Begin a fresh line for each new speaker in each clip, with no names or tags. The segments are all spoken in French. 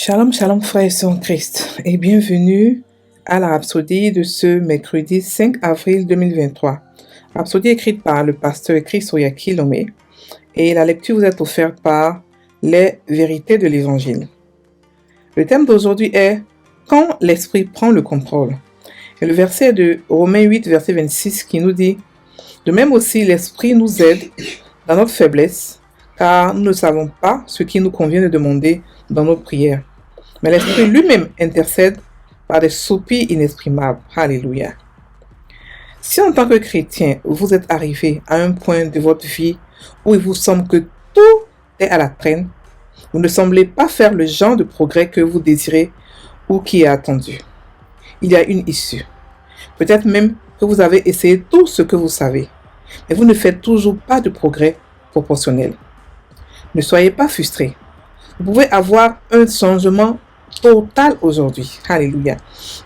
Shalom, shalom frères et sœurs en Christ et bienvenue à la Rhapsodie de ce mercredi 5 avril 2023. Rhapsodie écrite par le pasteur Chris Oyakilome et la lecture vous est offerte par les vérités de l'Évangile. Le thème d'aujourd'hui est « Quand l'Esprit prend le contrôle ». Et le verset de Romains 8, verset 26 qui nous dit « De même aussi l'Esprit nous aide dans notre faiblesse, car nous ne savons pas ce qui nous convient de demander dans nos prières. Mais l'Esprit lui-même intercède par des soupirs inexprimables. » Alléluia. Si en tant que chrétien, vous êtes arrivé à un point de votre vie où il vous semble que tout est à la traîne, vous ne semblez pas faire le genre de progrès que vous désirez ou qui est attendu. Il y a une issue. Peut-être même que vous avez essayé tout ce que vous savez, mais vous ne faites toujours pas de progrès proportionnel. Ne soyez pas frustrés. Vous pouvez avoir un changement total aujourd'hui. Alléluia.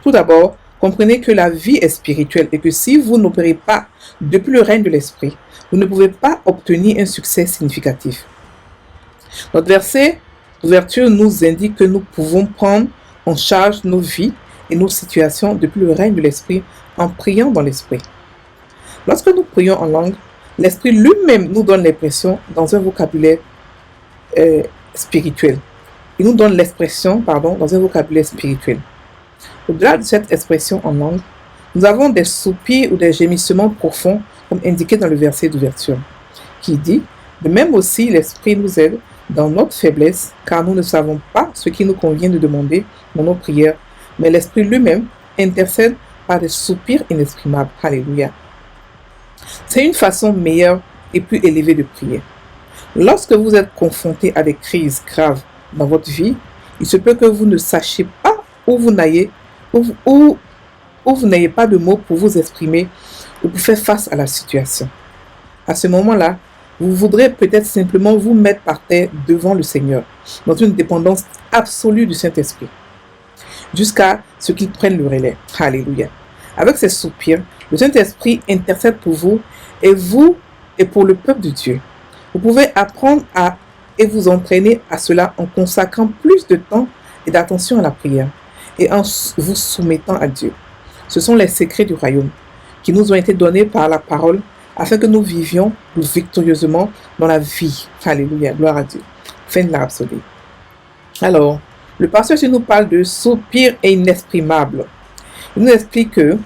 Tout d'abord, comprenez que la vie est spirituelle et que si vous n'opérez pas depuis le règne de l'Esprit, vous ne pouvez pas obtenir un succès significatif. Notre verset d'ouverture nous indique que nous pouvons prendre en charge nos vies et nos situations depuis le règne de l'Esprit en priant dans l'Esprit. Lorsque nous prions en langue, l'Esprit lui-même nous donne l'expression dans un vocabulaire spirituel. Il nous donne l'expression, dans un vocabulaire spirituel. Au-delà de cette expression en langue, nous avons des soupirs ou des gémissements profonds, comme indiqué dans le verset d'ouverture, qui dit « De même aussi l'Esprit nous aide dans notre faiblesse, car nous ne savons pas ce qui nous convient de demander dans nos prières, mais l'Esprit lui-même intercède par des soupirs inexprimables. » Alléluia. C'est une façon meilleure et plus élevée de prier. Lorsque vous êtes confronté à des crises graves dans votre vie, il se peut que vous ne sachiez pas où vous n'ayez pas de mots pour vous exprimer ou pour faire face à la situation. À ce moment-là, vous voudrez peut-être simplement vous mettre par terre devant le Seigneur, dans une dépendance absolue du Saint-Esprit, jusqu'à ce qu'il prenne le relais. Alléluia. Avec ces soupirs, le Saint-Esprit intercède pour vous et pour le peuple de Dieu. Vous pouvez apprendre et vous entraîner à cela en consacrant plus de temps et d'attention à la prière et en vous soumettant à Dieu. Ce sont les secrets du royaume qui nous ont été donnés par la parole afin que nous vivions victorieusement dans la vie. Alléluia, gloire à Dieu. Fin de la Rhapsodie. Alors, le pasteur nous parle de soupirs inexprimables. Il nous explique que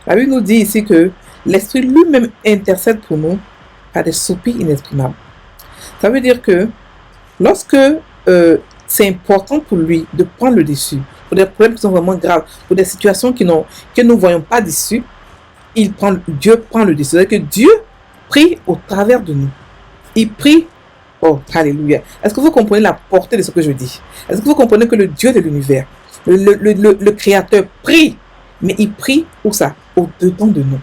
la Bible nous dit ici que l'Esprit lui-même intercède pour nous par des soupirs inexprimables. Ça veut dire que lorsque c'est important pour lui de prendre le dessus, pour des problèmes qui sont vraiment graves, pour des situations que nous ne voyons pas d'issue, Dieu prend le dessus. C'est-à-dire que Dieu prie au travers de nous. Il prie. Oh, alléluia. Est-ce que vous comprenez la portée de ce que je dis? Est-ce que vous comprenez que le Dieu de l'univers, le Créateur prie, mais il prie où ça? Au-dedans de nous.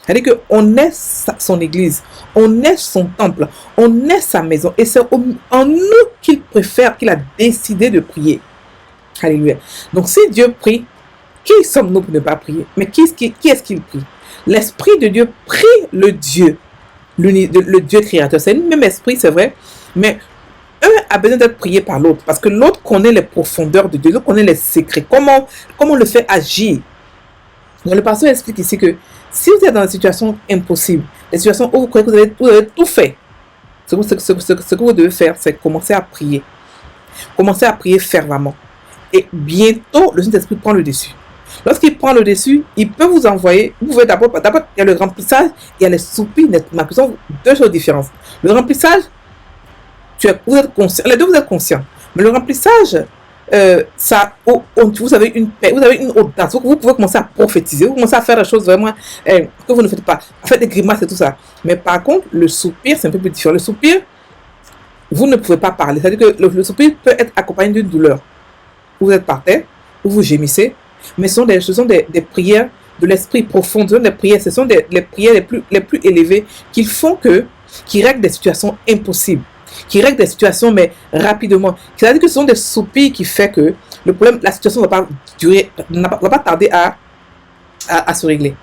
C'est-à-dire qu'on est son église, on est son temple, on est sa maison. Et c'est en nous qu'il préfère, qu'il a décidé de prier. Alléluia. Donc si Dieu prie, qui sommes-nous pour ne pas prier? Mais qui est-ce qu'il prie? L'Esprit de Dieu prie le Dieu, le Dieu créateur. C'est le même esprit, c'est vrai, mais un a besoin d'être prié par l'autre, parce que l'autre connaît les profondeurs de Dieu, l'autre connaît les secrets, comment le faire agir. Donc le pasteur explique ici que si vous êtes dans une situation impossible, des situations où vous croyez que vous avez tout fait, ce que vous devez faire, c'est commencer à prier. Commencer à prier fervemment. Et bientôt, le Saint-Esprit prend le dessus. Lorsqu'il prend le dessus, il peut vous envoyer. Vous pouvez d'abord, il y a le remplissage, il y a les soupirs. Ce sont deux choses différentes. Le remplissage, vous êtes conscient, les deux vous êtes conscients. Mais le remplissage, vous avez une paix, vous avez une audace, vous pouvez commencer à prophétiser, vous commencez à faire des choses vraiment que vous ne faites pas, à faire des grimaces et tout ça. Mais par contre, le soupir, c'est un peu plus différent. Le soupir, vous ne pouvez pas parler. C'est-à-dire que le soupir peut être accompagné d'une douleur. Vous êtes par terre, vous gémissez, mais ce sont des prières de l'esprit profond, ce sont les prières les plus élevées qui règlent des situations impossibles, qui règlent des situations mais rapidement. C'est-à-dire que ce sont des soupirs qui font que le problème, la situation ne va pas tarder à se régler.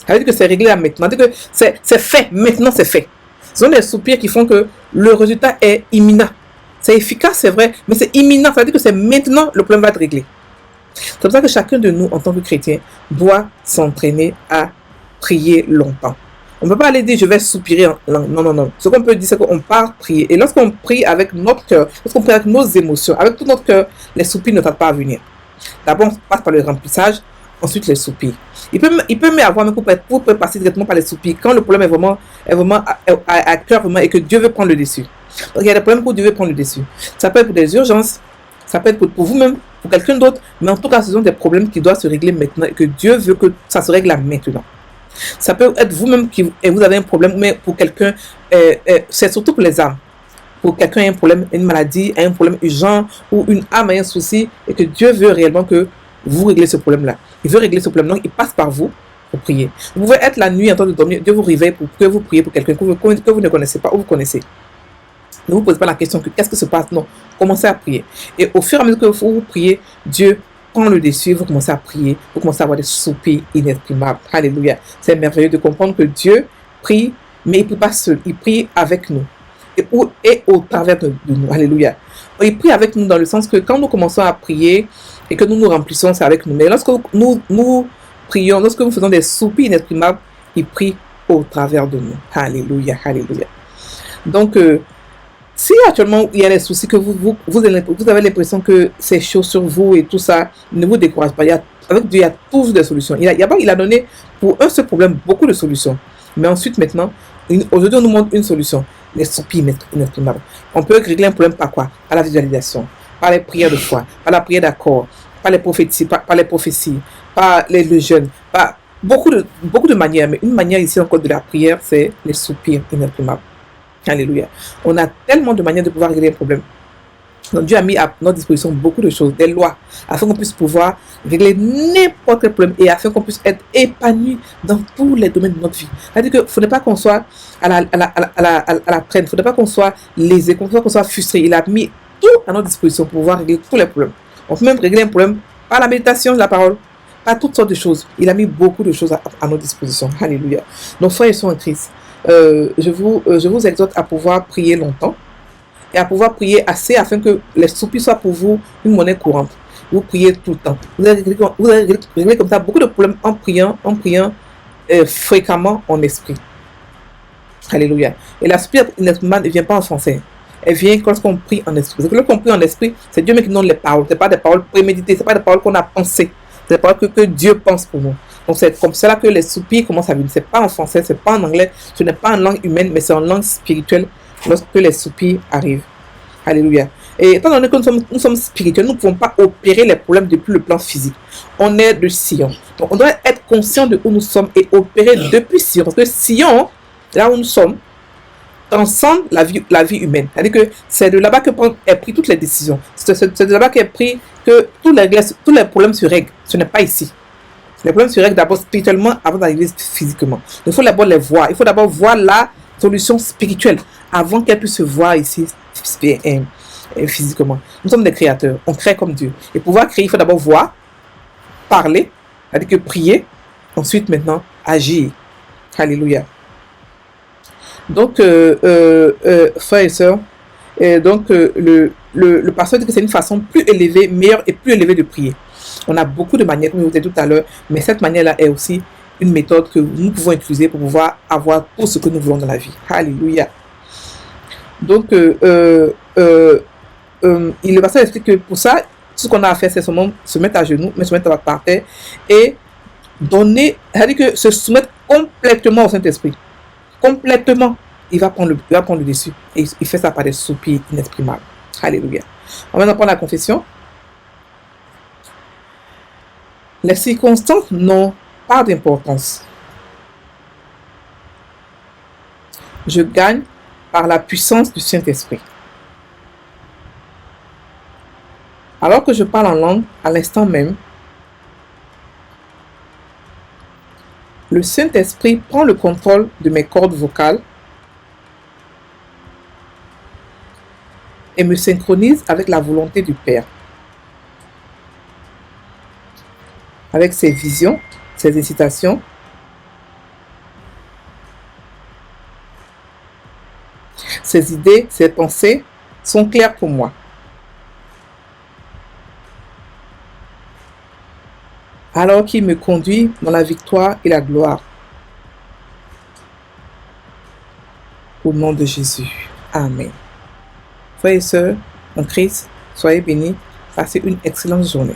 C'est-à-dire que c'est réglé là maintenant. C'est-à-dire que c'est fait, maintenant c'est fait. Ce sont des soupirs qui font que le résultat est imminent. C'est efficace, c'est vrai, mais c'est imminent. Ça veut dire que c'est maintenant le problème va être réglé. C'est pour ça que chacun de nous, en tant que chrétien, doit s'entraîner à prier longtemps. On ne peut pas aller dire je vais soupirer en langue. Non, non, non. Ce qu'on peut dire, c'est qu'on part prier. Et lorsqu'on prie avec notre cœur, lorsqu'on prie avec nos émotions, avec tout notre cœur, les soupirs ne tardent pas à venir. D'abord, on passe par le remplissage, ensuite les soupirs. Il peut même y avoir, mais vous pouvez passer directement par les soupirs quand le problème est vraiment à cœur vraiment, et que Dieu veut prendre le dessus. Donc il y a des problèmes où Dieu veut prendre le dessus. Ça peut être pour des urgences, ça peut être pour vous-même, pour quelqu'un d'autre, mais en tout cas, ce sont des problèmes qui doivent se régler maintenant et que Dieu veut que ça se règle là maintenant. Ça peut être vous-même et vous avez un problème, mais pour quelqu'un, c'est surtout pour les âmes. Pour quelqu'un a un problème, une maladie, a un problème urgent ou une âme a un souci et que Dieu veut réellement que vous réglez ce problème-là. Il veut régler ce problème, donc il passe par vous pour prier. Vous pouvez être la nuit en train de dormir, Dieu vous réveille pour que vous priez pour quelqu'un que vous ne connaissez pas ou vous connaissez. Ne vous posez pas la question que qu'est-ce qui se passe, non. Commencez à prier. Et au fur et à mesure que vous priez, Dieu prend le dessus, vous commencez à prier, vous commencez à avoir des soupirs inexprimables. Alléluia. C'est merveilleux de comprendre que Dieu prie, mais il ne prie pas seul, il prie avec nous. Et au travers de nous. Alléluia. Il prie avec nous dans le sens que quand nous commençons à prier et que nous nous remplissons, c'est avec nous. Mais lorsque nous prions, lorsque nous faisons des soupirs inexprimables, il prie au travers de nous. Alléluia, alléluia. Donc, si actuellement il y a des soucis que vous avez l'impression que c'est chaud sur vous et tout ça, ne vous découragez pas. Avec Dieu, il y a toujours des solutions. Il a donné pour un seul problème beaucoup de solutions. Mais ensuite, maintenant, aujourd'hui, on nous montre une solution. Les soupirs inexprimables. On peut régler un problème par quoi? Par la visualisation, par les prières de foi, par la prière d'accord, par les prophéties, par le jeûne, par beaucoup de manières. Mais une manière ici encore de la prière, c'est les soupirs inexprimables. Alléluia. On a tellement de manières de pouvoir régler un problème. Donc Dieu a mis à notre disposition beaucoup de choses, des lois, afin qu'on puisse pouvoir régler n'importe quel problème et afin qu'on puisse être épanoui dans tous les domaines de notre vie. C'est-à-dire qu'il ne faudrait pas qu'on soit à la traîne, il ne faudrait pas qu'on soit lésé, qu'on soit frustré. Il a mis tout à notre disposition pour pouvoir régler tous les problèmes. On peut même régler un problème par la méditation de la parole, par toutes sortes de choses. Il a mis beaucoup de choses à notre disposition. Alléluia. Nos frères et sœurs en Christ, je vous exhorte à pouvoir prier longtemps et à pouvoir prier assez afin que les soupirs soient pour vous une monnaie courante. Vous priez tout le temps. Vous allez régler comme ça beaucoup de problèmes en priant fréquemment en esprit. Alléluia. Et la soupir ne vient pas en français. Elle vient lorsqu'on prie en esprit. Lorsqu'on prie en esprit, c'est Dieu même qui donne les paroles. Ce n'est pas des paroles préméditées, ce n'est pas des paroles qu'on a pensées. C'est des paroles que Dieu pense pour nous. Donc c'est comme cela que les soupirs commencent à venir. Ce n'est pas en français, ce n'est pas en anglais, ce n'est pas en langue humaine, mais c'est en langue spirituelle lorsque les soupirs arrivent. Alléluia. Et étant donné que nous sommes spirituels, nous ne pouvons pas opérer les problèmes depuis le plan physique. On est de Sion. Donc on doit être conscient de où nous sommes et opérer depuis Sion. Parce que Sion, là où nous sommes, transcende la vie humaine. C'est-à-dire que c'est de là-bas que est pris toutes les décisions. C'est de là-bas qu'est pris que tous les problèmes se règlent. Ce n'est pas ici. Les problèmes se règlent d'abord spirituellement avant d'arriver physiquement. Il faut d'abord les voir. Il faut d'abord voir la solution spirituelle avant qu'elle puisse se voir ici physiquement. Nous sommes des créateurs. On crée comme Dieu. Et pour pouvoir créer, il faut d'abord voir, parler, c'est-à-dire que prier, ensuite maintenant agir. Alléluia. Donc, frères et sœurs, le pasteur dit que c'est une façon plus élevée, meilleure et plus élevée de prier. On a beaucoup de manières, comme je vous ai dit tout à l'heure, mais cette manière-là est aussi une méthode que nous pouvons utiliser pour pouvoir avoir tout ce que nous voulons dans la vie. Alléluia. Donc, le pasteur explique que pour ça, tout ce qu'on a à faire, c'est seulement se mettre à genoux, se mettre par terre et donner, c'est-à-dire que se soumettre complètement au Saint-Esprit. Complètement. Il va prendre le dessus. Et il fait ça par des soupirs inexprimables. Alléluia. On va maintenant prendre la confession. Les circonstances n'ont pas d'importance. Je gagne par la puissance du Saint-Esprit. Alors que je parle en langue, à l'instant même, le Saint-Esprit prend le contrôle de mes cordes vocales et me synchronise avec la volonté du Père, avec ses visions, ses incitations, ses idées, ses pensées sont claires pour moi. Alors qu'il me conduit dans la victoire et la gloire. Au nom de Jésus. Amen. Frères et sœurs, en Christ, soyez bénis. Passez une excellente journée.